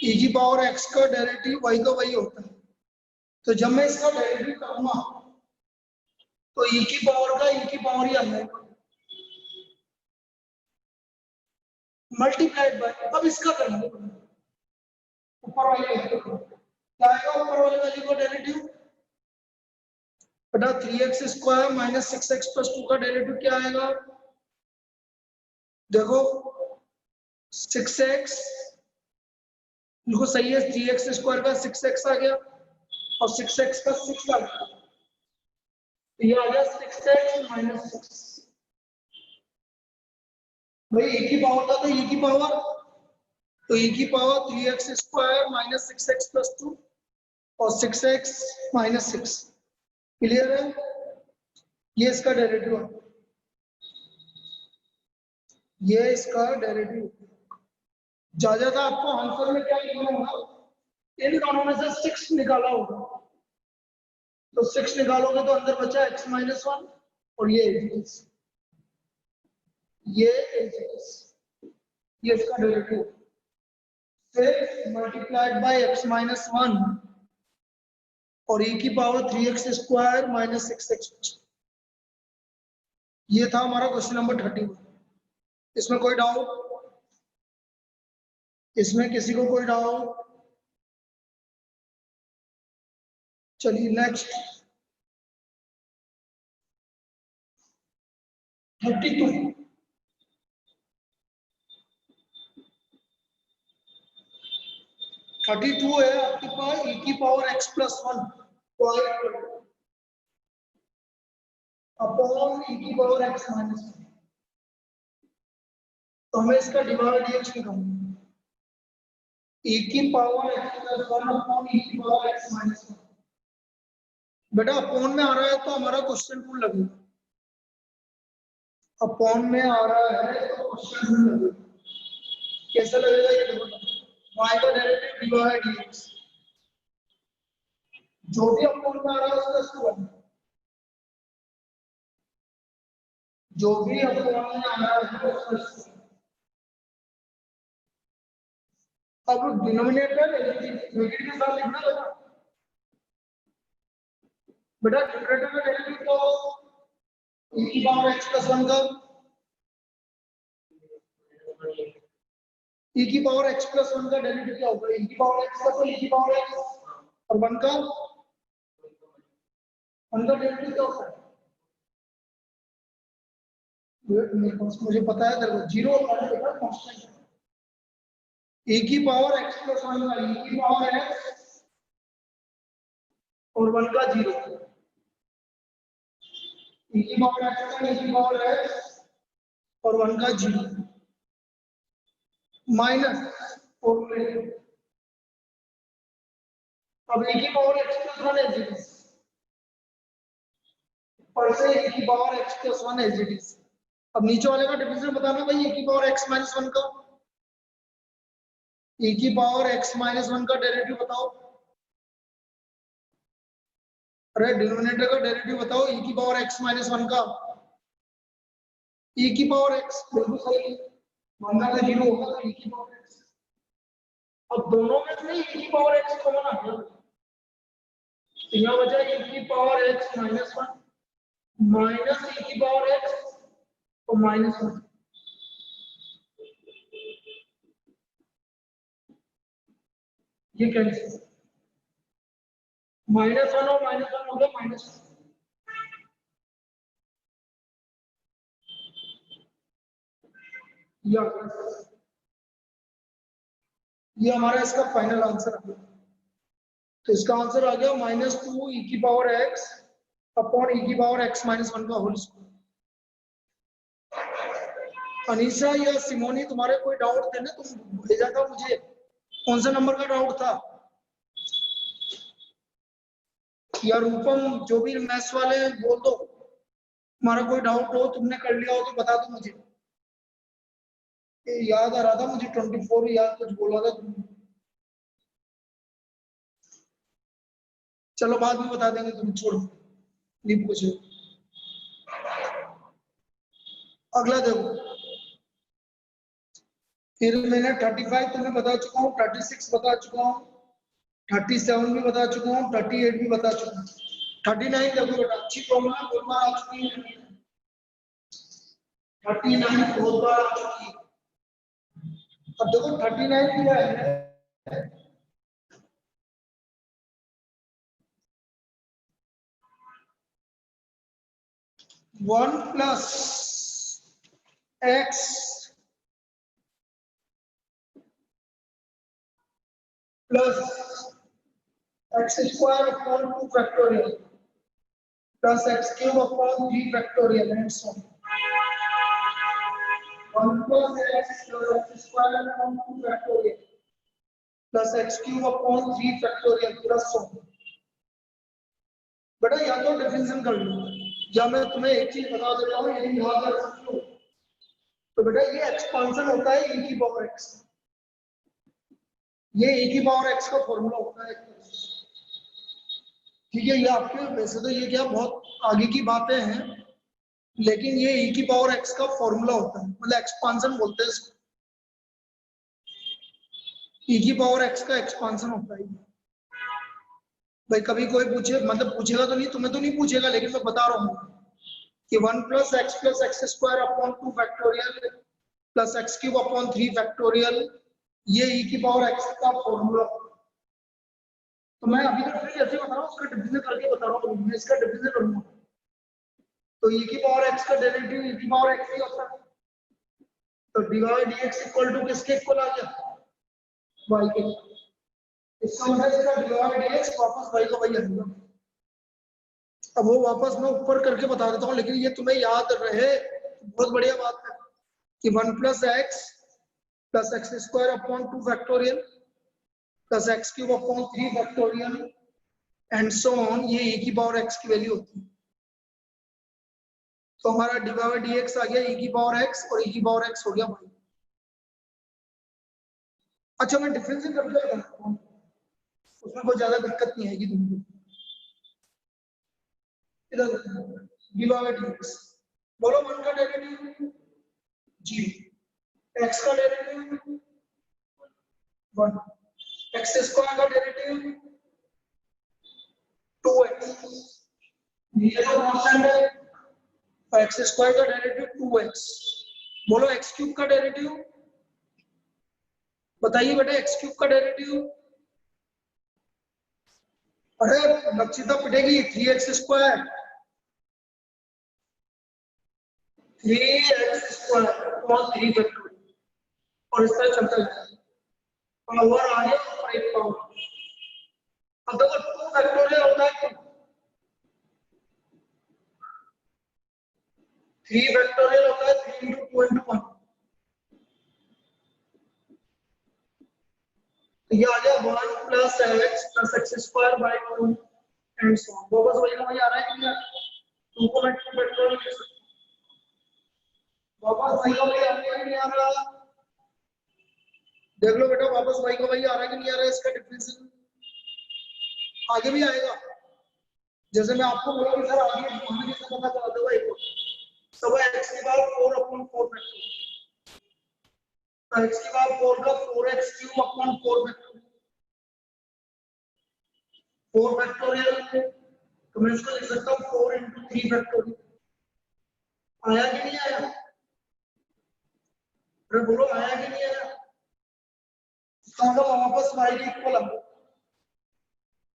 e की power x का derivative वही का वही होता है। तो जब मैं इसका डेरिवेटिव करूंगा तो e की पावर का e की पावर ही आ जाएगा मल्टीप्लाइड बाय, अब इसका करेंगे ऊपर वाले वैल्यू को, क्या आएगा ऊपर वाले वैल्यू का डेरिवेटिव बटा 3x square minus 6x plus 2 का डेरिवेटिव क्या आएगा, देखो 6x बिल्कुल सही है, 3x स्क्वायर का 6x आ गया और 6x का 6 आ गया, तो ये आ गया 6x माइनस 6। भाई e की पावर का तो e की पावर, तो e की power 3x square minus 6x plus 2 और 6x माइनस 6, क्लियर है, ये इसका डेरिवेटिव है, ये इसका डेरिवेटिव। ज्यादा आपको आंसर में क्या लिखना होगा, इन दोनों में से 6 निकाला होगा, तो 6 निकालोगे तो अंदर बचा x माइनस 1 और ये इसका derivative 6 multiplied by x minus 1 और e की power 3x square minus 6x। ये था हमारा क्वेश्चन नंबर 31। इसमें कोई डाउट, इसमें किसी को कोई डाउट? चलिए नेक्स्ट 32। 32 है आपके पास e की power x plus 1 upon e की पावर x माइनस 1, तो हमें इसका डिवाइड dx निकालना, e की power x plus 1 upon e की पावर x माइनस 1। बेटा अपॉन में आ रहा है तो हमारा क्वेश्चन फुल लगेगा, अपॉन में आ रहा है तो क्वेश्चन फुल लगेगा, कैसे लगेगा ये देखो, y का डेरिवेटिव डिवाइड dx, जो भी अपॉन में आ रहा है उसका स्क्वायर, जो भी अपॉन में आ रहा है उसका स्क्वायर। अब डिनोमिनेटर नेगेटिव के साथ लिखना बेटा न्यूमरेटर में डेरिवेटिव तो e की पावर x प्लस 1 का, e की पावर x प्लस 1 का डेरिवेटिव क्या होगा, e की पावर x का तो e की पावर x और 1 का डेरिवेटिव क्या होता है, मुझे पता है तेरे को, 0 और 1 का कांस्टेंट, e की पावर x प्लस 1 का e की पावर x और 1 का 0, e की पावर x का e की पावर x और 1 का 0 माइनस फॉर्मूले, अब e की power x plus 1 as it is, पर से e की power x plus 1 as it is. अब नीचे वाले का डिफरेंशियल बताना भाई, e की पावर x माइनस 1 का, e की पावर x माइनस 1 का डेरिवेटिव बताओ, अरे डिनोमिनेटर का डेरिवेटिव बताओ e की पावर x माइनस 1 का, e की पावर x बिल्कुल सही, मानना का 0 होगा तो e की पावर x, अब दोनों में से e की पावर x कॉमन आ गया, तो यहाँ बचा e की power x minus 1 minus e की पावर x तो माइनस 1, ये कैंसिल, माइनस 1 और माइनस 1 हो गया माइनस 1, ये हमारा इसका फाइनल आंसर आ गया, तो इसका आंसर आ गया -2 e की पावर x अपॉन e की पावर x माइनस 1 का होल स्क्वायर। अनीशा या सिमोनी तुम्हारे कोई डाउट थे ना, तुम भेजा था मुझे, कौन सा नंबर का डाउट था, या रूपम जो भी मैथ्स वाले बोल दो, तुम्हारा कोई डाउट हो तुमने कर लिया हो तो बता दो मुझे, याद आ रहा था मुझे 24 याद कुछ बोला था तुमने, चलो बाद में बता देंगे, तुम छोड़ो नहीं पूछो। अगला देखो फिर मैंने 35 तुम्हें बता चुका हूँ, 36 बता चुका हूँ, 37 भी बता चुका हूँ, 38 भी बता चुका हूँ। 39 देखो बेटा, अच्छी प्रॉब्लम है, बहुत बार आ चुकी है। 39 बहुत बार आ चुकी है। अब देखो 39 क्या है, 1 plus x plus x square upon 2 factorial plus x cube upon 3 factorial and so on. 1 plus x plus x square upon 2 factorial plus x cube upon 3 factorial plus so. बेटा या तो डिफरेंशियल कर लो या मैं तुम्हें एक चीज बता देता हूँ, यदि याद रख सकते हो तो बेटा ये एक्सपांशन होता है e की पावर x। ये e की पावर x का फॉर्मूला होता है, ठीक है। ये आपके वैसे तो ये क्या बहुत आगे की बातें हैं, लेकिन ये e की पावर x का फॉर्मूला होता है, मतलब एक्सपांशन बोलते हैं इसको। e की पावर x का एक्सपांशन होता है भाई। कभी कोई पूछे, मतलब पूछेगा तो नहीं, तुम्हें तो नहीं पूछेगा, लेकिन मैं बता रहा हूँ कि 1 plus x square upon 2 factorial plus x cube upon 3 factorial, ये e की पावर x का फॉर्मूला। तो मैं अभी तक फिर ऐसे बता रहा हूँ, उसका डिफरेंशियल करके बता रहा हूँ, मैं इसका डिफरेंशियल करूंगा। तो e की पावर x का डेरिवेटिव e की पावर x ही होता है, तो dy dx इक्वल टू किसके इक्वल आ गया, y के। इसका मतलब इसका dy dx वापस y का वही आ जाएगा। अब वो वापस मैं ऊपर करके बता देता हूँ, लेकिन ये तुम्हें याद रहे बहुत बढ़िया बात है कि 1 plus x square upon 2 factorial plus x cube upon 3 factorial and so on, ये e की पावर x की वैल्यू होती है। तो हमारा dy dx आ गया e की पावर x और e की पावर x हो गया y। अच्छा मैं डिफरेंशियल करके बताता हूँ, उसमें कोई ज्यादा दिक्कत नहीं आएगी तुमको। इधर dy dx बोलो, 1 का डेरिवेटिव जी, x का डेरिवेटिव 1, एक्स स्क्वायर का डेरिवेटिव 2x, ये तो कांस्टेंट है, और एक्स स्क्वायर का डेरिवेटिव 2x। बोलो एक्स क्यूब का डेरिवेटिव, बताइए बेटा एक्स क्यूब का डेरिवेटिव। अरे बच्ची तो पिटेगी, 3x स्क्वायर 3x स्क्वायर और 3 फैक्टोरियल, और इस तरह चलता है, पावर आ गया और एक पावर। अब देखो 2 फैक्टोरियल होता है, 3 फैक्टोरियल होता है, 3 into 2 into 1। तो ये आ गया 1 plus x square by 2 and so on. वापस वही का वही आ रहा है कि 2 को मैं 2 फैक्टोरियल लिख सकता हूं, वापस वही का वही आ रहा है कि नहीं आ रहा, देख लो बेटा वापस वही का वही आ रहा है कि नहीं आ रहा है। इसका डिफरेंशियल आगे भी आएगा, जैसे मैं आपको बोला कि सर आगे हमें कैसे पता चला देगा, एक तो x की पावर 4 अपॉन 4 फैक्टोरियल, तो x की पावर 4 का 4x cube upon 4 factorial, 4 factorial, तो मैं इसको लिख सकता हूँ 4 into 3 फैक्टोरियल। आया कि नहीं आया, अरे बोलो आया कि नहीं आया। इसका मतलब वापस y के इक्वल आ गया।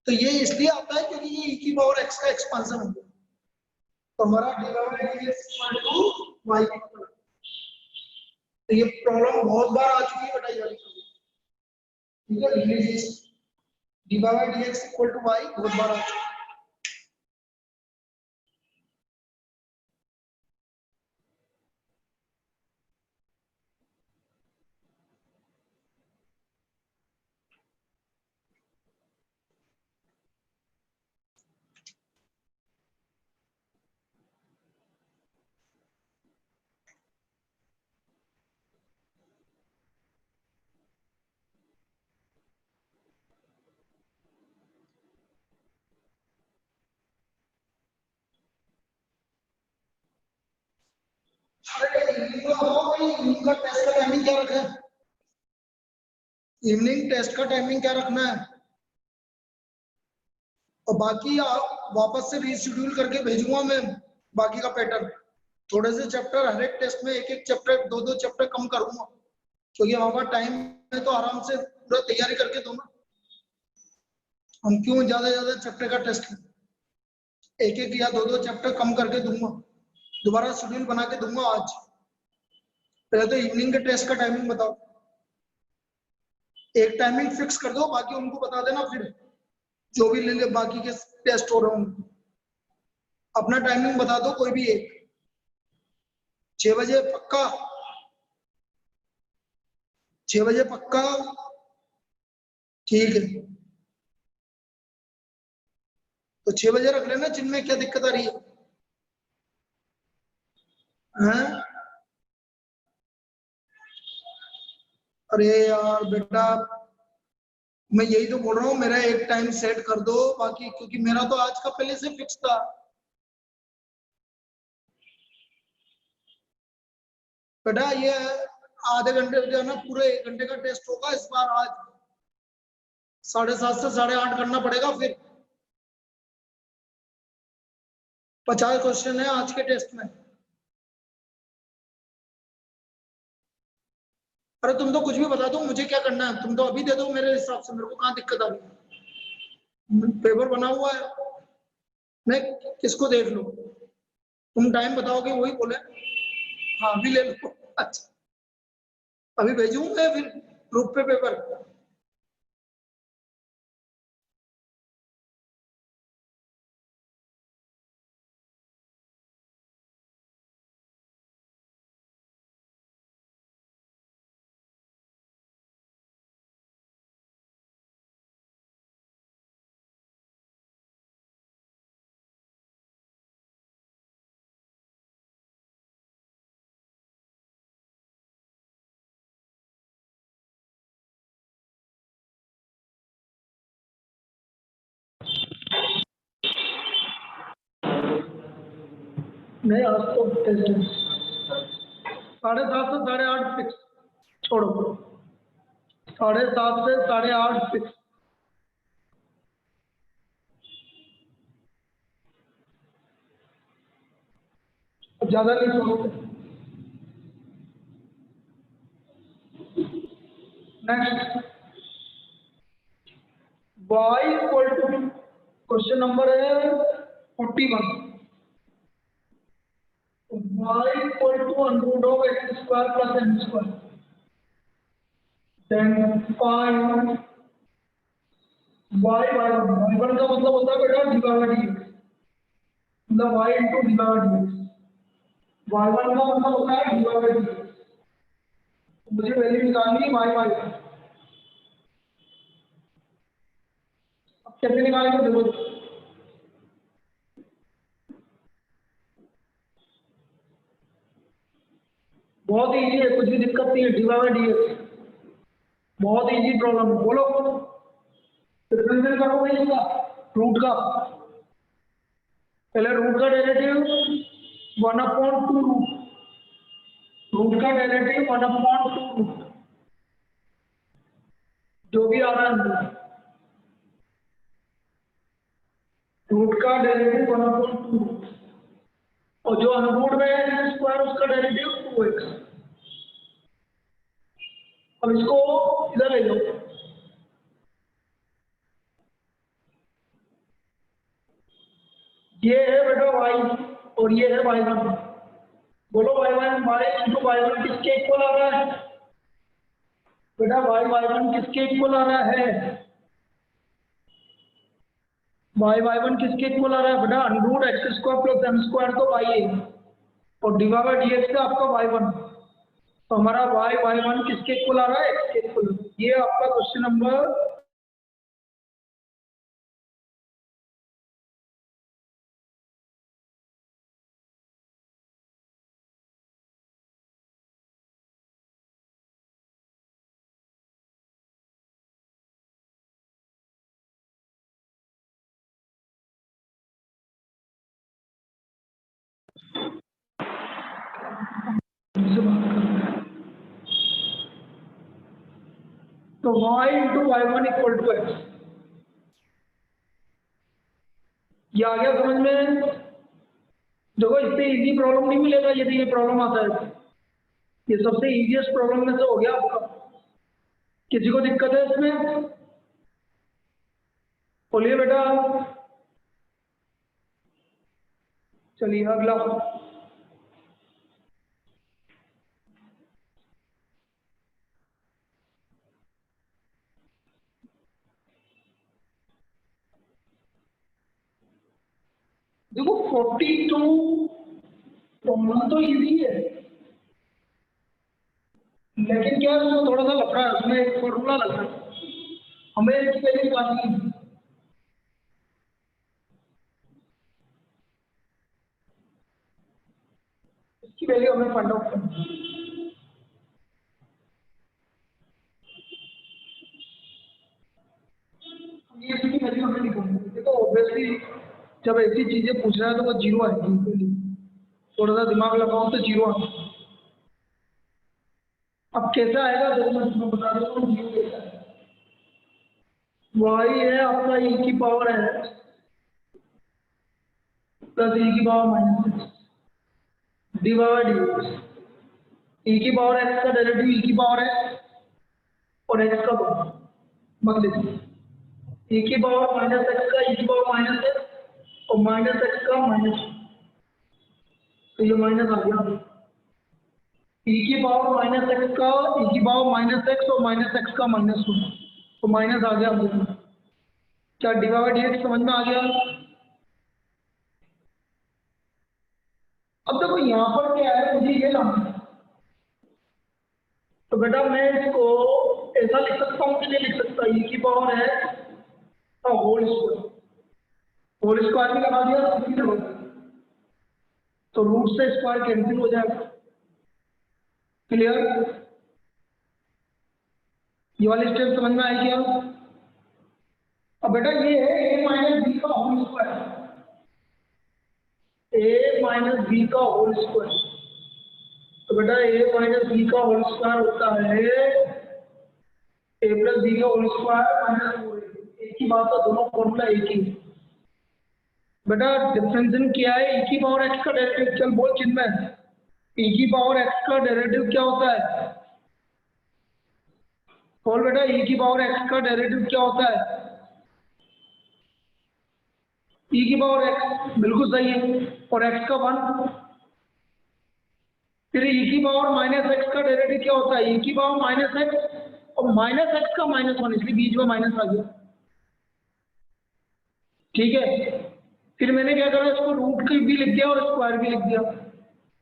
तो ये इसलिए आता है क्योंकि ये e की पावर x का एक्सपांशन हो गया, तो हमारा dy dx equal to y के इक्वल। तो ये प्रॉब्लम बहुत बार आ चुकी है बेटा, ये वाली, ठीक है। dy dx equal to y बहुत बार आ चुकी है। अरे ये तो भाई इनका टेस्ट का टाइमिंग क्या रखा है, इवनिंग टेस्ट का टाइमिंग क्या रखना है, और बाकी आप वापस से रीशेड्यूल करके भेजूंगा मैं बाकी का पैटर्न। थोड़े से चैप्टर हर एक टेस्ट में एक एक चैप्टर दो दो चैप्टर कम करूंगा, क्योंकि हमारे पास टाइम है तो आराम से पूरा तैयारी करके दो ना। हम क्यों ज्यादा ज्यादा चैप्टर का टेस्ट लें, एक एक या दो दो चैप्टर कम करके दूंगा, दोबारा शेड्यूल बना के दूंगा आज। पहले तो इवनिंग के टेस्ट का टाइमिंग बताओ, एक टाइमिंग फिक्स कर दो, बाकी उनको बता देना फिर जो भी ले ले बाकी के टेस्ट हो रहे होंगे। अपना टाइमिंग बता दो कोई भी एक, 6 बजे पक्का, 6 बजे पक्का, ठीक है। तो 6 बजे रख लेना, जिनमें क्या दिक्कत आ रही है, हैं? अरे यार बेटा, मैं यही तो बोल रहा हूँ, मेरा एक टाइम सेट कर दो बाकी, क्योंकि मेरा तो आज का पहले से फिक्स था। बेटा ये आधे घंटे जो है ना, पूरे 1 घंटे का टेस्ट होगा इस बार आज, 7:30 से 8:30 करना पड़ेगा फिर। 50 क्वेश्चन है आज के टेस्ट में। अरे तुम तो कुछ भी बता दो, मुझे क्या करना है, तुम तो अभी दे दो मेरे हिसाब से, मेरे को कहाँ दिक्कत आ रही है, पेपर बना हुआ है, मैं किसको देख लूँ, तुम टाइम बताओगे वही बोले। हाँ अभी ले लो, अच्छा अभी भेजूंगा फिर ग्रुप पे पेपर। नहीं आज तो टेस्ट है, 7:30 से 8:30 फिक्स, छोड़ो, 7:30 से 8:30 फिक्स, ज्यादा नहीं छोड़ो। Next, y equal to, question number है 41, y equal to under root of x square plus n square, then find y1 का मतलब होता है बेटा डिवाइड dx, मतलब y into divide dx, y1 का मतलब होता है डिवाइड dx, मुझे वैल्यू निकालनी है y1। अब कैसे निकालेंगे देखो, बहुत इजी है, कुछ भी दिक्कत नहीं है, डिवाइड dx बहुत इजी प्रॉब्लम है, बोलो डिफरेंशियल करो भाई इसका, रूट का, पहले रूट का डेरिवेटिव 1/2 रूट, रूट का डेरिवेटिव 1/2 रूट, जो भी आ रहा है रूट का डेरिवेटिव 1/2 रूट, और जो अनरूट में है स्क्वायर उसका डेरिवेटिव 2x। अब इसको इधर ले लो, ये है बेटा y और ये है y1, बोलो y1 y इंटू y1 किसके इक्वल आ रहा है, बेटा y1 किसके इक्वल आ रहा है, y1 किसके इक्वल आ रहा है बेटा, under root x square plus m square तो y है, और डिवाइड dx से आपका y1, तो हमारा y1 किसके इक्वल आ रहा है, x के इक्वल। ये आपका क्वेश्चन नंबर, तो y into y1 equal to x. ये आ गया समझ में? देखो इससे इजी प्रॉब्लम नहीं मिलेगा यदि ये प्रॉब्लम आता है। ये सबसे इजीएस्ट प्रॉब्लम में से हो गया आपका। किसी को दिक्कत है इसमें? बोलिए बेटा। चलिए अगला। देखो 42 प्रॉब्लम तो इजी है, लेकिन क्या है उसमें थोड़ा सा लफड़ा है। उसमें एक फॉर्मूला लगा है, हमें इसकी वैल्यू निकालनी है। इसकी वैल्यू हमें फाइंड आउट करनी है। ये इसकी वैल्यू हमें निकालनी है। देखो ऑब्वियसली जब ऐसी चीजें पूछ रहा है तो वो जीरो आएगी। थोड़ा सा दिमाग लगाओ तो जीरो आएगा। अब कैसा आएगा देखो मैं तुम्हें बता देता हूँ। जीरो कैसा है, y है आपका e की पावर है प्लस e की पावर माइनस डिवाइड e की पावर x का डेरिवेटिव e की पावर है और x का पावर मत लिखिए। e की पावर माइनस x का e की पावर माइनस है और माइनस x का माइनस, तो ये माइनस आ गया। e की पावर माइनस x का e की पावर माइनस x और माइनस x का माइनस 1, तो माइनस आ गया हम। क्या डिवाइड dx समझ में आ गया? अब देखो यहाँ पर क्या है, मुझे ये लाना है। तो बेटा मैं इसको ऐसा लिख सकता हूँ कि नहीं लिख सकता? e की पावर है होल स्क्वायर, होल स्क्वायर भी लगा दिया तो कितने होगा, तो रूट से स्क्वायर कैंसिल हो जाएगा। क्लियर? ये वाली स्टेप समझ में आई क्या? अब बेटा ये है a माइनस बी का whole square, a minus b का होल स्क्वायर। तो बेटा a माइनस बी का होल स्क्वायर होता है a प्लस बी का होल स्क्वायर माइनस 4a। एक ही बात है, दोनों फॉर्मूला एक ही है। बेटा डिफरेंशिएशन किया है e की पावर x का डेरिवेटिव। चल बोल चिन्ह में, e की पावर x का डेरिवेटिव क्या होता है? बोल बेटा e की पावर x का डेरिवेटिव क्या होता है? e की पावर x बिल्कुल सही है और x का 1। फिर e की पावर माइनस x का डेरिवेटिव क्या होता है? e की पावर माइनस x और माइनस x का माइनस 1, इसलिए बीच में माइनस आ गया। ठीक है, फिर मैंने क्या करा, इसको रूट की भी लिख दिया और स्क्वायर भी लिख दिया।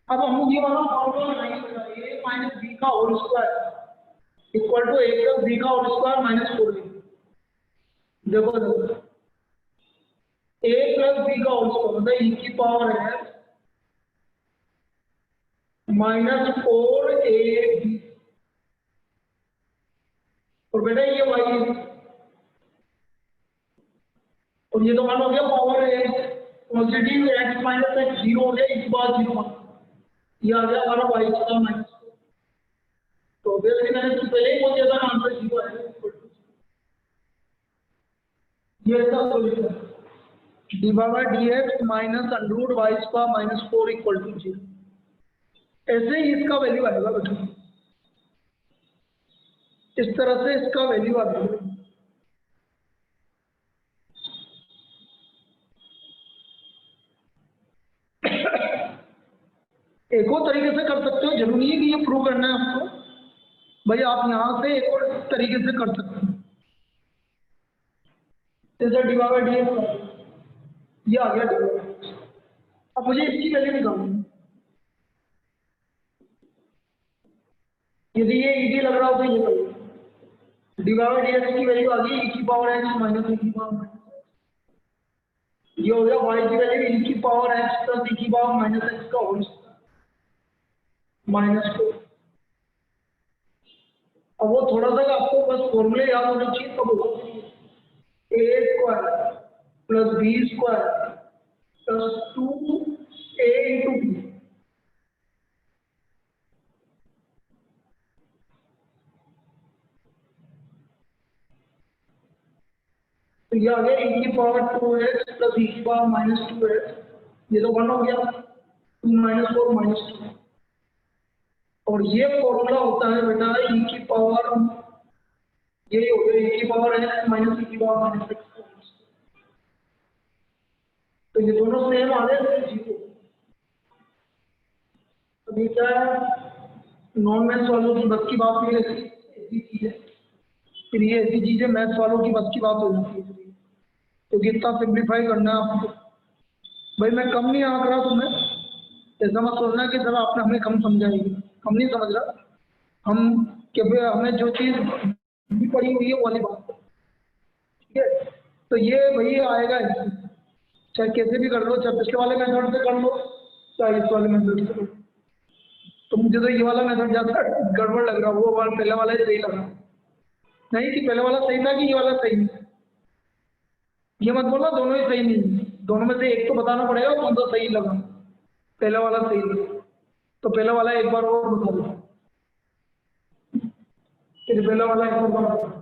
अब हम ये वाला फॉर्मूला बनाएंगे, a माइनस बी का whole square equal to a plus b का होल स्क्वायर माइनस 4a। देखो देखो a प्लस बी का होल स्क्वायर मतलब e की पावर है माइनस 4ab और बेटा ये y है और ये तो मान हो गया पावर है positive x minus x zero हो गया, इस बार जीरो ये आ गया हमारा y का माइनस। तो ऑब्वियसली मैंने इससे पहले ही बोल दिया था आंसर जीरो आएगा। ये ऐसा सॉल्यूशन है d by d x minus under root y square minus 4 equal to 0। ऐसे ही इसका वैल्यू आएगा बेटा, इस तरह से इसका वैल्यू आ जाएगा। एक और तरीके से कर सकते हो, जरूरी है कि ये प्रूव करना है आपको। भाई आप यहां से एक और तरीके से कर सकते हो, जैसे डी बाई डी एक्स ये आ गया डी। अब मुझे इसकी वैल्यू निकालनी है। यदि ये इजी लग रहा हो तो ये करो। डी बाई डी एक्स की वैल्यू आ गई e की पावर एक्स माइनस e की पावर माइनस, ये हो गया y की वैल्यू e की पावर x प्लस e की पावर माइनस x का होल माइनस 4। अब वो थोड़ा सा आपको बस फॉर्मूले याद होने चाहिए, तब होगा। A square plus B square plus 2a into B. तो ये आ गया e की पावर 2x प्लस e की पावर माइनस 2x, ये तो 1 हो गया, 2 माइनस 4 माइनस 2, और ये फॉर्मूला होता है बेटा e की पावर, यही हो गया e की पावर x माइनस e की पावर माइनस x, तो ये दोनों सेम आ गए, जीरो। अब ये क्या है, नॉन मैथ्स वालों की बस की बात नहीं रहती, ऐसी चीज है, फिर ये ऐसी चीज है मैथ्स वालों की बस की बात हो जाती है, तो कितना सिंप्लीफाई करना है आपको। भाई मैं कम नहीं आंक रहा तुम्हें, ऐसा मत सोचना कि सर आपने हमें कम समझाएगी, कम नहीं समझ रहा हम, कि भाई हमें जो चीज भी पड़ी हुई है वो वाली बात, ठीक है। तो ये वही आएगा, चाहे कैसे भी कर लो, चाहे पिछले वाले मेथड से कर लो, चाहे इस वाले मेथड से कर लो। तो मुझे तो ये वाला मेथड ज्यादा गड़बड़ लग रहा, वो वाला पहले वाला ही सही लग रहा, नहीं कि पहले वाला सही था कि ये वाला सही नहीं, ये मत बोलना दोनों ही सही नहीं है, दोनों में से एक तो बताना पड़ेगा कौन सा सही लगा, पहला वाला सही लगा तो पहला वाला एक बार और बता दो, फिर पहला वाला एक बार बता।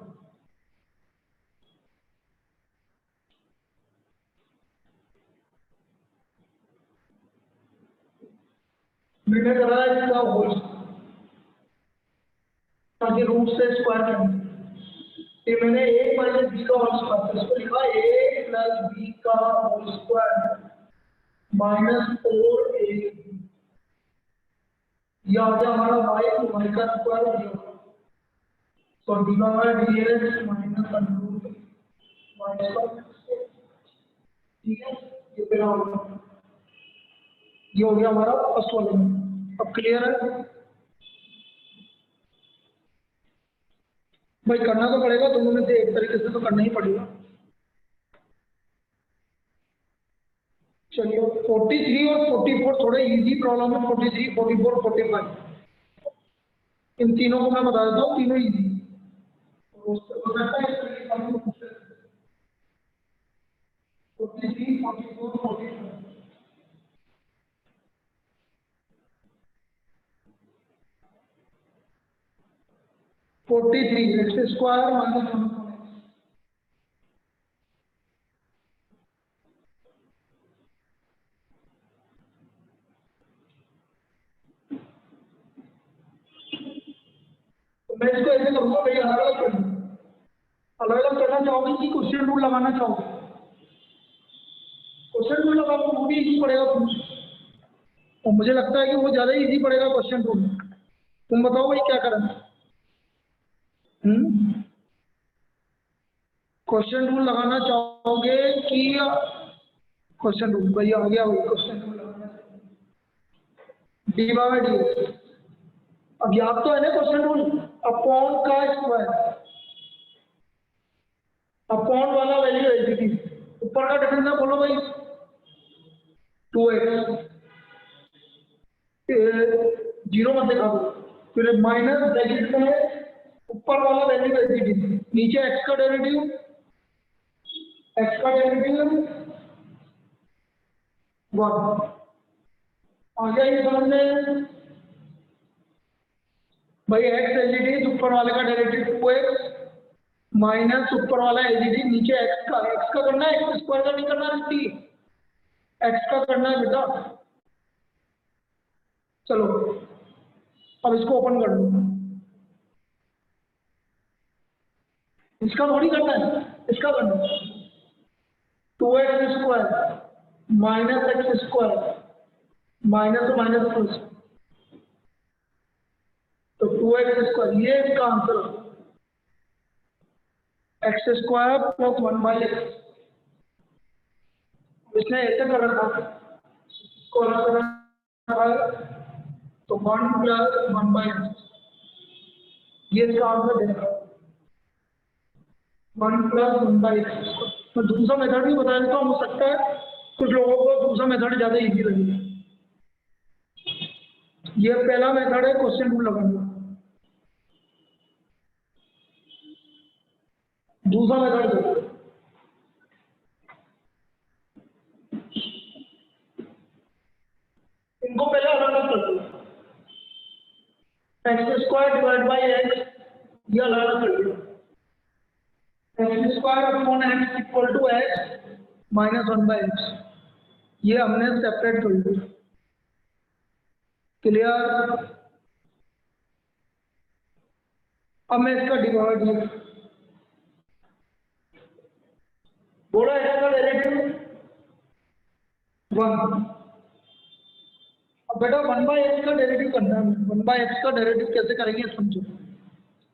मैंने करा है इसका होल, ताकि रूट से स्क्वायर करें, ये मैंने ए माइनस बी का होल स्क्वायर, इसको लिखा ए प्लस बी का होल स्क्वायर माइनस 4 ए, ये आ गया हमारा वाई का स्क्वायर दिया, तो divide dx minus under minus, ठीक है, ये पहला हो गया, ये हो गया हमारा फर्स्ट वाला, अब क्लियर है भाई, करना तो पड़ेगा दोनों में से एक तरीके से तो करना ही पड़ेगा। चलिए 43 और 44 थोड़े इजी प्रॉब्लम है, 43, 44, 45 इन तीनों को मैं बता देता हूँ, तीनों इजी, 43, 44, 45, 43 एक्स स्क्वायर माइनस 1, तो मैं इसको ऐसे करूंगा भाई, अलग अलग करूंगा, अलग अलग करना चाहोगे कि क्वेश्चन रूल लगाना चाहोगे, क्वेश्चन रूल लगाओ वो भी इजी पड़ेगा तुम, और मुझे लगता है कि वो ज्यादा इजी पड़ेगा क्वेश्चन रूल, तुम बताओ भाई क्या करें। क्वेश्चन रूल लगाना चाहोगे कि, क्वेश्चन रूल भाई आ गया, क्वेश्चन रूल लगाना, डी बाय डी, अब याद तो है ना क्वेश्चन रूल, अपॉन का स्क्वायर, अपॉन वाला वैल्यू एलजीडी, ऊपर का डिफरेंस है बोलो भाई 2x, जीरो मत दिखा दो, फिर माइनस ब्रैकेट में ऊपर वाला वैल्यू एलजीडी, नीचे x का डेरिवेटिव, x का डेरिवेटिव 1, आ गया ये समझ में भाई, x एलजीडी ऊपर वाले का डेरिवेटिव 2x माइनस ऊपर वाला एलजीडी नीचे x का करना है, x स्क्वायर का नहीं करना है, x का करना है बेटा। चलो अब इसको ओपन कर लो, इसका थोड़ी करना है, इसका करना है, 2x square minus x square minus तो माइनस प्लस, तो 2x स्क्वायर, ये इसका answer, x square plus 1/x, इसने ऐसे कर रखा इसको अलग कर रखा है, तो 1 प्लस 1/x, ये इसका आंसर देगा 1 प्लस 1/x। मैं दूसरा मेथड भी बता देता हूँ, हो सकता है कुछ लोगों को दूसरा मेथड ज्यादा इजी लगेगा। ये पहला मेथड है क्वेश्चन रूल लगाने का, दूसरा मेथड देखो, इनको पहले अलग अलग कर दो, x square divide by x, ये अलग अलग कर दिया, x square upon x equal to x minus 1/x। ये हमने सेपरेट कर दिया। क्लियर? अब मैं इसका डिवाइड बोला, इसका डेरिवेटिव 1। अब बेटा 1/x का डेरिवेटिव करना है। 1/x का डेरिवेटिव कैसे करेंगे समझो।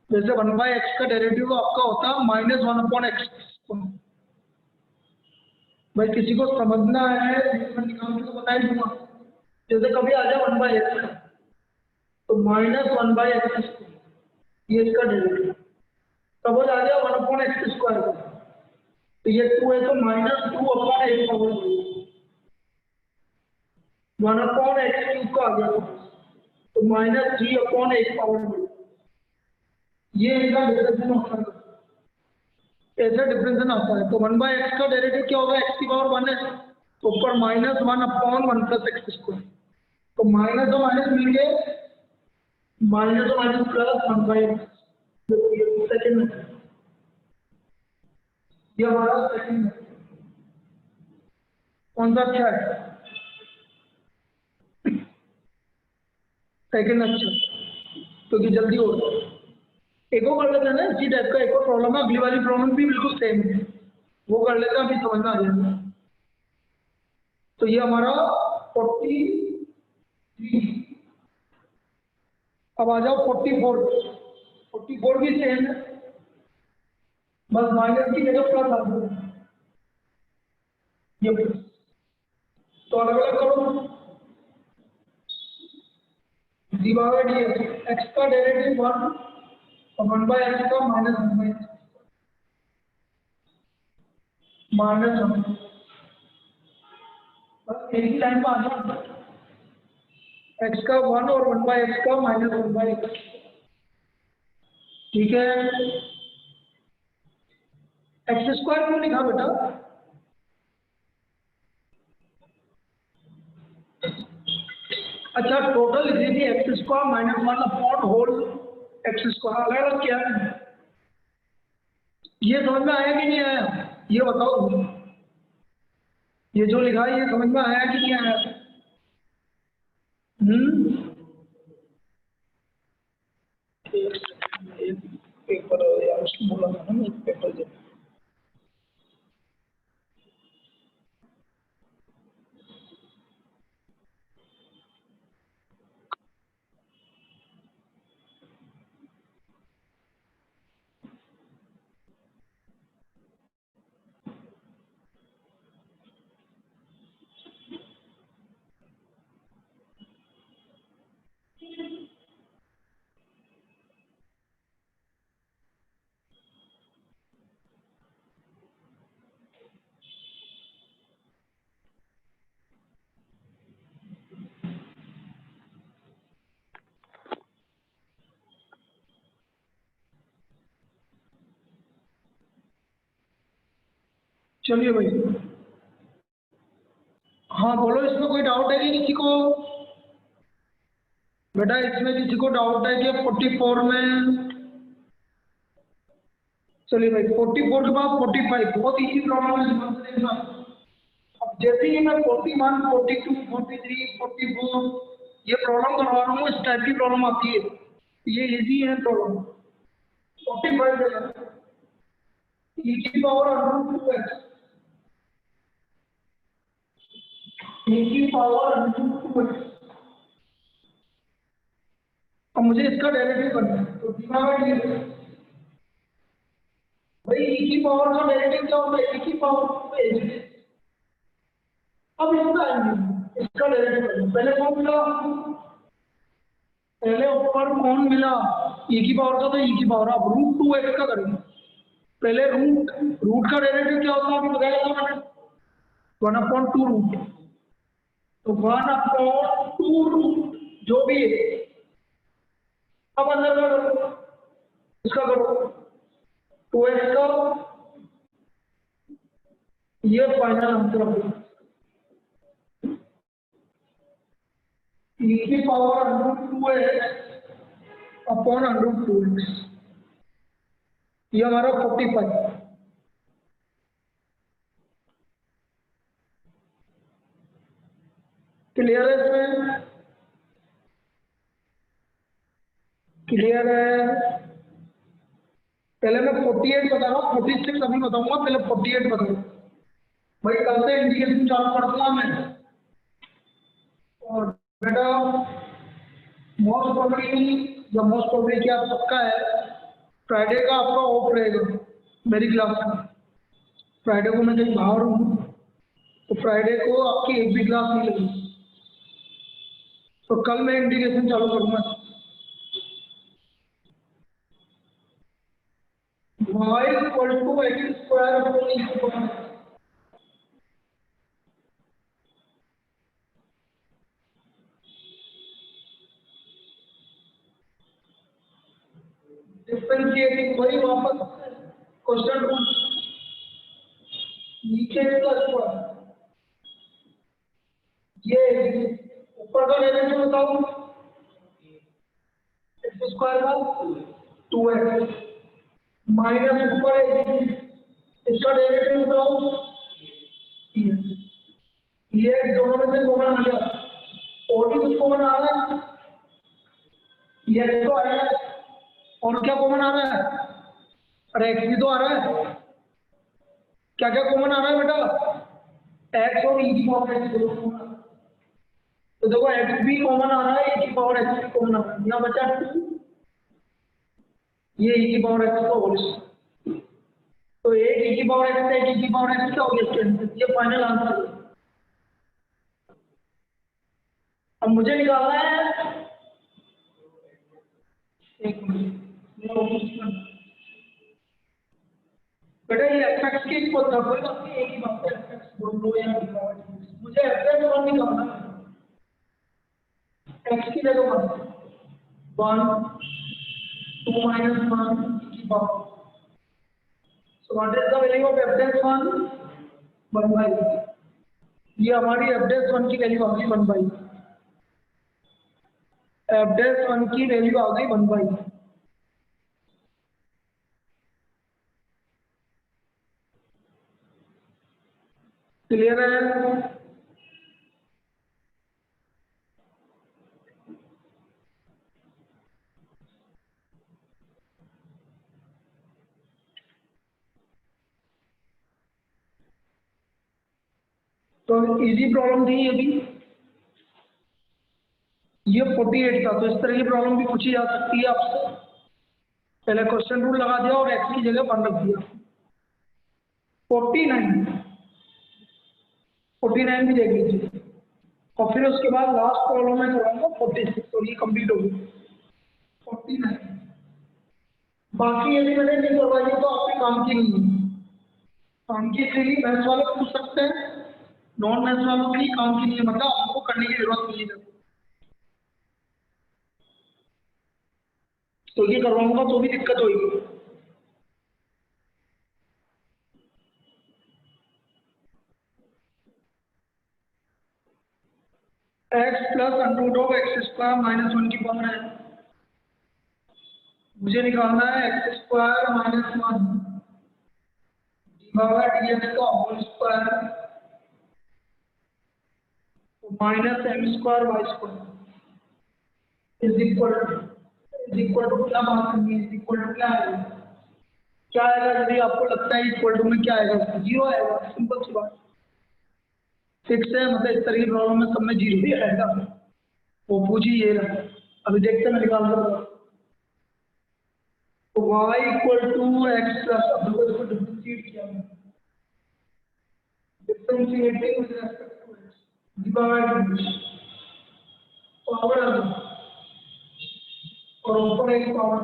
जैसे 1/x का डेरिवेटिव आपका होता है -1/x। भाई किसी को समझना है मैं निकाल के तो बता ही दूंगा। जैसे कभी आ जाए 1/x का, तो -1/x, ये इसका डेरिवेटिव। सपोज आ गया 1/x² का, तो ये 2 है तो -2/8 1/x³ का आ गया, तो -3/8। ये इनका डिफरेंशियल होता है, ऐसे डिफरेंशियल आता है। तो 1/x का डेरिवेटिव क्या होगा? x⁻1 है तो ऊपर -1/1 + x²। तो माइनस और माइनस मिलेंगे, माइनस और माइनस प्लस 1/x। सेकंड, ये हमारा सेकंड कौन सा अच्छा है? सेकंड अच्छा, क्योंकि जल्दी हो रहा है। एक और कर लेते हैं ना इसी टाइप का। एक और प्रॉब्लम है, अगली वाली प्रॉब्लम भी बिल्कुल सेम है, वो कर लेते हैं, अभी समझ में आ जाएगा। तो ये हमारा 43। अब आ जाओ 44। 44 भी सेम है, बस माइनस की जगह प्लस आ जाए, ये प्लस। तो अलग अलग करो, डिवाइड ये x का डेरिवेटिव 1 और 1/x का -1/x -1। बस एक ही लाइन में आ जाओ, x का 1 और 1/x का -1/x। ठीक है, x² क्यों लिखा बेटा? अच्छा, टोटल लिख लीजिए x² -1/होल x²। अलग अलग क्या है, ये समझ में आया कि नहीं आया? ये बताओ, ये जो लिखा है ये समझ में आया कि नहीं आया? एक पेपर यार, उसको बोला था ना एक पेपर दे। चलिए भाई, हाँ बोलो, इसमें कोई डाउट है कि किसी को? बेटा इसमें किसी को डाउट है कि 44 में? चलिए भाई, 44 के बाद 45 बहुत इजी प्रॉब्लम है, ध्यान से देखना। अब जैसे ही मैं 41, 42, 43, 44 ये प्रॉब्लम करवा रहा हूँ, इस टाइप की प्रॉब्लम आती है, ये इजी है प्रॉब्लम। 45 देगा e⁻√2x, e⁻√2x। अब मुझे इसका डेरिवेटिव करना है, तो दिमाग में ये भाई e की पावर का डेरिवेटिव क्या होता है? e की पावर। अब इसका आएंगे, इसका डेरिवेटिव करना। पहले कौन मिला? पहले ऊपर कौन मिला? e की पावर का, तो e की पावर। अब √2x का करेंगे। पहले रूट, रूट का डेरिवेटिव क्या होता है अभी बताया था मैंने, 1/2 रूट। तो 1/2 रूट जो भी है। अब अंदर का करो, इसका करो 2x का, ये फाइनल आंसर है। e की पावर √2x अपॉन √2x, ये हमारा 45। क्लियर है इसमें? क्लियर है? पहले मैं 48 बता रहा हूँ, 46 अभी बताऊंगा, पहले 48 बताऊँ। भाई कल से इंडिकेशन चालू कर दूंगा मैं। और बेटा मोस्ट प्रोबेबली या मोस्ट प्रोबेबली क्या पक्का है, फ्राइडे का आपका ऑफ रहेगा मेरी क्लास में। फ्राइडे को मैं कहीं बाहर हूँ, तो फ्राइडे को आपकी एक भी क्लास नहीं लगेगी। तो कल मैं इंडिकेशन चालू करूंगा। y equal to x square upon e square. Differentiating वही वापस क्वेश्चन रूल, नीचे का स्क्वायर, ये ऊपर का डेरिवेटिव बताओ, एक्स स्क्वायर का 2x माइनस ऊपर इसका डेरिवेटिव बताओ, ये दोनों में से कॉमन आ गया, और भी कुछ कॉमन आ रहा है, ये तो आ रहा है, और क्या कॉमन आ रहा है? अरे एक्स भी तो आ रहा है। क्या क्या कॉमन आ रहा है बेटा? एक्स और ई की पावर एक्स दोनों कॉमन आ रहा है। तो देखो एक्स भी कॉमन आ रहा है, e की पावर एक्स भी कॉमन आ रहा है, यहाँ बचा 2, ये e की पावर एक्स का होल स्क्वायर। तो एक e की पावर एक्स है, एक e की पावर एक्स क्या हो गया स्टूडेंट? ये फाइनल आंसर है। अब मुझे निकालना है, एक मिनट बेटा, ये fx की इक्वल था, कोई बात नहीं, एक ही बात है, fx बोल दो या मुझे fx वन निकालना है, x की जगह 1 2 माइनस 1 की power. So what is the value of fx 1 by, ये हमारी fx 1 की वैल्यू आ गई 1 बाई, fx 1 की वैल्यू आ गई 1 बाई। क्लियर है? तो इजी प्रॉब्लम थी ये भी, ये 48 था, तो इस तरह की प्रॉब्लम भी पूछी जा सकती है आपसे। पहले क्वेश्चन रूल लगा दिया और एक्स की जगह 1 रख दिया। 49, 49 भी देख लीजिए, और फिर उसके बाद लास्ट प्रॉब्लम में कराऊंगा 46, तो ये कंप्लीट होगी 49। बाकी यदि मैंने नहीं करवाई है तो आपके काम की नहीं है, काम की थी, मैथ्स वाले पूछ सकते हैं, नॉन मैथ्स वालों की काम की नहीं है, मतलब आपको करने की जरूरत नहीं है। तो ये करवाऊंगा तो भी दिक्कत होगी। X plus under of x square minus 1 की पावर है, मुझे निकालना है x square minus 1 divide dx का whole square minus m square y square is equal to क्या बात करनी है, इज इक्वल टू क्या आएगा? क्या आएगा? यदि आपको लगता है इक्वल टू में क्या आएगा? जीरो आएगा, सिंपल सी बात, फिक्स है, मतलब इस तरह की प्रॉब्लम में सब में जीरो ही आएगा। वो पूछी ये रहा, अभी देखते हैं मैं निकाल दूंगा। तो y equal to x plus, अब देखो इसको डिफरेंशिएट किया मैंने, differentiating with respect to x divide power आ गया, और ऊपर एक पावर,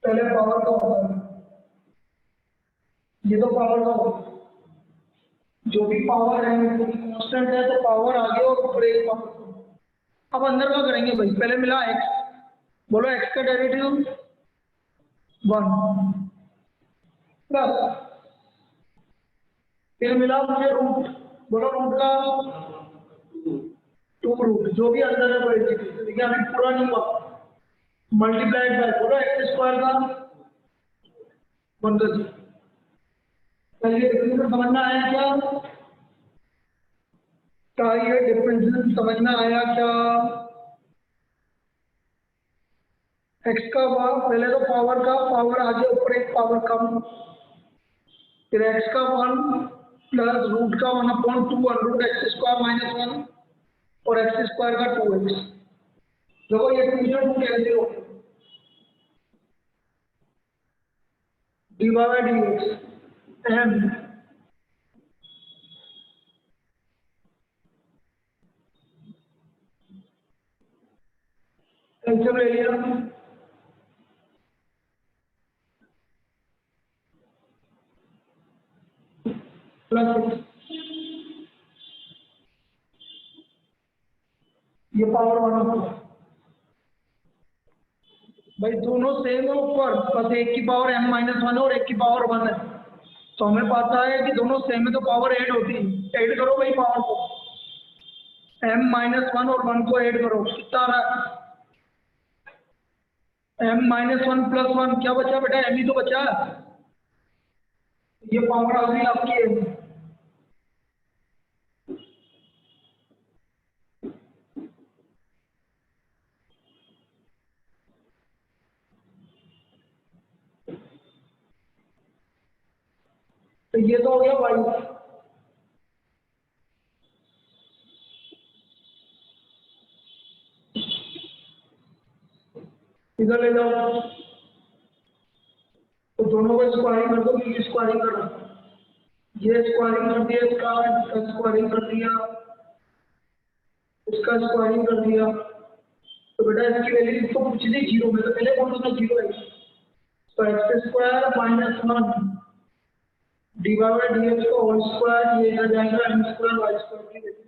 पहले पावर का होता है, ये तो पावर का होता है, जो भी पावर है वो कांस्टेंट है, तो पावर आ गया और ऊपर एक पावर। अब अंदर का करेंगे भाई, पहले मिला एक्स, बोलो एक्स का डेरिवेटिव 1 प्लस, फिर मिला मुझे रूट, बोलो रूट का 2 रूट, जो भी अंदर है वो एग्जीक्यूट, देखिए अभी पूरा नहीं हुआ, मल्टीप्लाइड बाय, बोलो एक्स स्क्वायर का 1 कर दिया। चलिए समझना है क्या? क्या ये डिफरेंशियल समझ में आया क्या? एक्स का पहले तो पावर आगे ऊपर एक पावर कम, फिर एक्स का 1 प्लस रूट का 1/2 रूट एक्स स्क्वायर माइनस 1 और एक्स स्क्वायर का 2x। देखो ये 2 से 2 कैंसिल हो गया, dy by dx m LCM ले लिया, प्लस ये पावर 1 होगा। भाई दोनों सेम है ऊपर, बस एक की पावर m-1 और एक की पावर 1 है, तो हमें पता है कि दोनों सेम है तो पावर ऐड होती है। ऐड करो भाई पावर को, m-1 और 1 को ऐड करो, कितना आ रहा है? m-1 प्लस 1 क्या बचा बेटा? m ही तो बचा, ये पावर आ गई आपकी। तो ये तो हो गया भाई, इधर ले जाओ, तो दोनों को स्क्वायरिंग कर दो, ये स्क्वायरिंग करो, ये स्क्वायरिंग कर दिया, इसका स्क्वायरिंग कर दिया, इसका स्क्वायरिंग कर दिया, तो बेटा इसकी वैल्यू इसको पूछ ली जीरो में, तो पहले कौन सा जीरो है? तो x square minus 1 d by d x का होल स्क्वायर, ये इधर जाएगा एम स्क्वायर वाई स्क्वायर की value,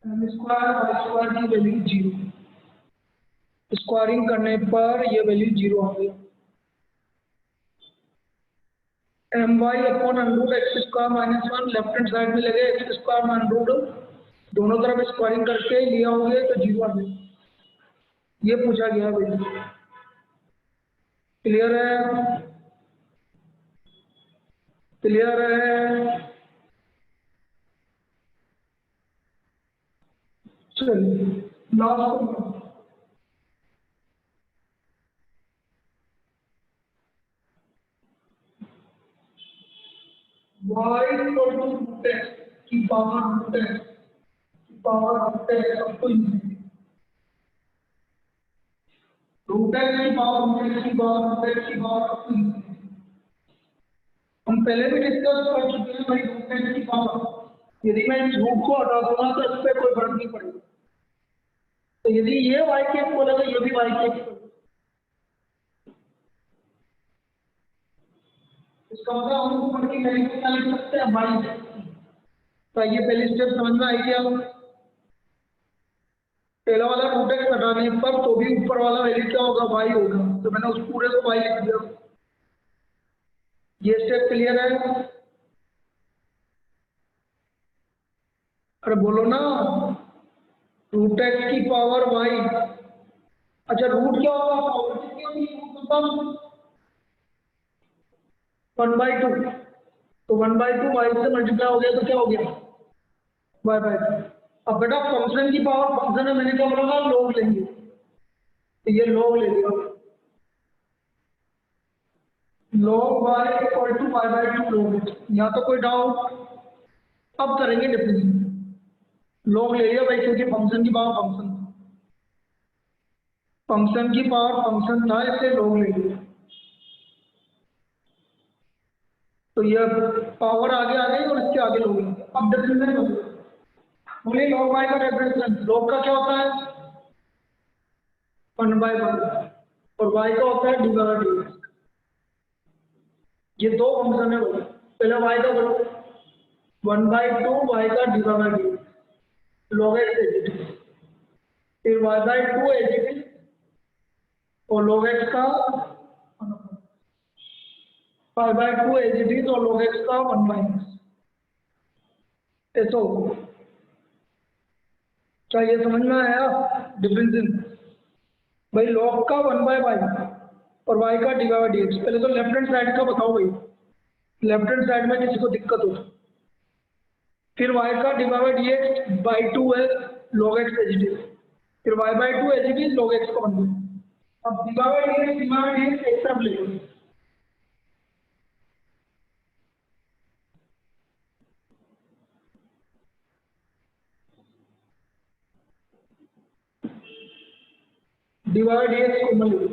m square y square की वैल्यू जीरो, स्क्वायरिंग करने पर ये वैल्यू जीरो आ गई। M y upon under root x square minus 1, left hand side में लगे एक्स स्क्वायर में अंडरूट, दोनों तरफ स्क्वायरिंग करके लिया होंगे तो जीरो आ गई, ये पूछा गया भाई। क्लियर है? क्लियर है? चलिए last y equal to root x की पावर रूट एक्स की पावर रूट एक्स सबको रूट एक्स की पावर रूट एक्स की पावर रूट एक्स की पावर सबको, हम पहले भी डिस्कस कर चुके हैं भाई रूट एक्स की पावर, यदि मैं इस रूट को हटा दूंगा तो इस पर कोई फर्क नहीं पड़ेगा, तो यदि ये y के इक्वल है तो ये भी y के इक्वल है, इसका मतलब हम ऊपर की वैल्यू को क्या लिख सकते हैं? y। तो ये पहली स्टेप समझ में आई क्या? पहला वाला रूट एक्स हटाने पर तो भी ऊपर वाला वैल्यू क्या होगा? y होगा, तो मैंने उस पूरे को y लिख दिया। ये स्टेप क्लियर है? अरे बोलो ना, रूट एक्स की पावर y, अच्छा रूट क्या होगा? पावर कितनी होगी रूट मतलब 1/2, तो 1/2 y से मल्टीप्लाई हो गया तो क्या हो गया? Bye bye. अब बेटा फंक्शन की पावर फंक्शन है, मैंने क्या बोला था? लॉग लेंगे, तो ये लॉग ले लिया, log y equal to y/2 log x, यहाँ तो कोई डाउट? अब करेंगे डिफरेंशियल, लॉग ले लिया भाई क्योंकि फंक्शन की पावर फंक्शन की पावर फंक्शन था, इससे लॉग ले लिया, तो ये पावर आगे आ गई और इसके आगे लॉग ले लिया। अब डिफरेंशियल कर दो, बोलिए लॉग y का डिफरेंशियल, लॉग का क्या होता है? 1/1 और y का होता है डी बाई डी एक्स, ये दो फंक्शन है, पहले y का करो 1/2 y का d by d x log x additive, फिर y/2 एजिटिव और log x का 5/2 एजिटिव और log x का 1/x, ऐसा होगा। क्या ये समझ में आया डिफरेंशियल? भाई log का 1/y और y का dy/dx, पहले तो लेफ्ट हैंड साइड का बताओ भाई, लेफ्ट हैंड साइड में किसी को दिक्कत हो? फिर y का डिवाइड dx बाई 2 है log x as it is, फिर y by 2 as it is log x का बन गया। अब डिवाइड dx एक तरफ ले लो, डिवाइड dx कॉमन ले लो,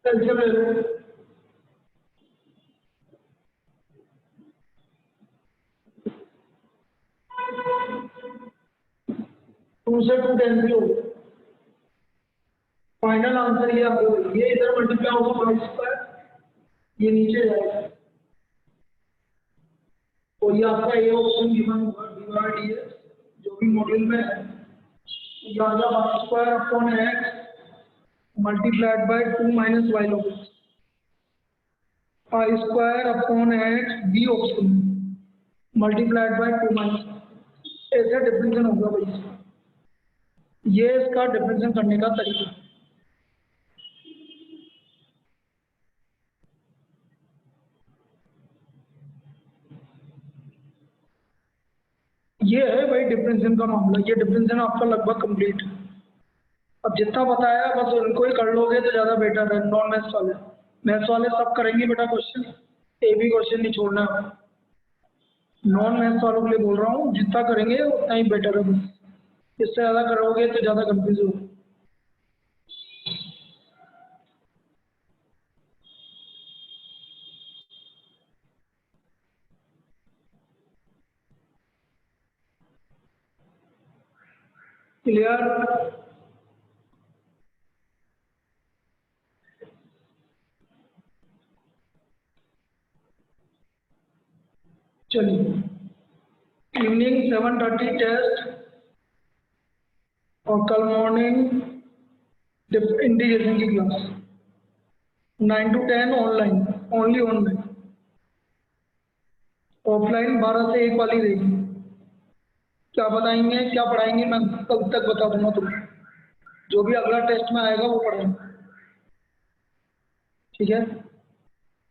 एलसीएम ले लो, 2 से 2 कैंसिल हो, फाइनल आंसर ये आपको, ये इधर मल्टीप्लाई होगा y स्क्वायर, ये नीचे जाएगा, तो ये आपका ये ऑप्शन गिवन होगा डिवाइड dx जो भी मॉड्यूल में है, ये आ जाएगा y square upon x multiplied by 2 minus y log x, I square upon x B option multiplied by 2 minus, ऐसा डिफरेंशियल होगा भाई, ये इसका डिफरेंशियल करने का तरीका। ये है भाई डिफरेंशियल का मामला, ये डिफरेंशियल आपका लगभग कंप्लीट है। अब जितना बताया बस उनको ही कर लोगे तो ज़्यादा बेटर है। नॉन मैथ्स वाले, मैथ्स वाले सब करेंगे बेटा क्वेश्चन, एक भी क्वेश्चन नहीं छोड़ना है। नॉन मैथ्स वालों के लिए बोल रहा हूँ, जितना करेंगे उतना ही बेटर है, बस इससे ज़्यादा करोगे तो ज़्यादा कंफ्यूज हो। क्लियर? चलिए इवनिंग 7:30 टेस्ट और कल मॉर्निंग इंटीग्रेशन की class 9 to 10 online, only online, offline 12 से 1 वाली रहेगी। क्या बताएंगे क्या पढ़ाएंगे मैं कल तक बता दूंगा तुम्हें, जो भी अगला टेस्ट में आएगा वो पढ़ाएंगे, ठीक है।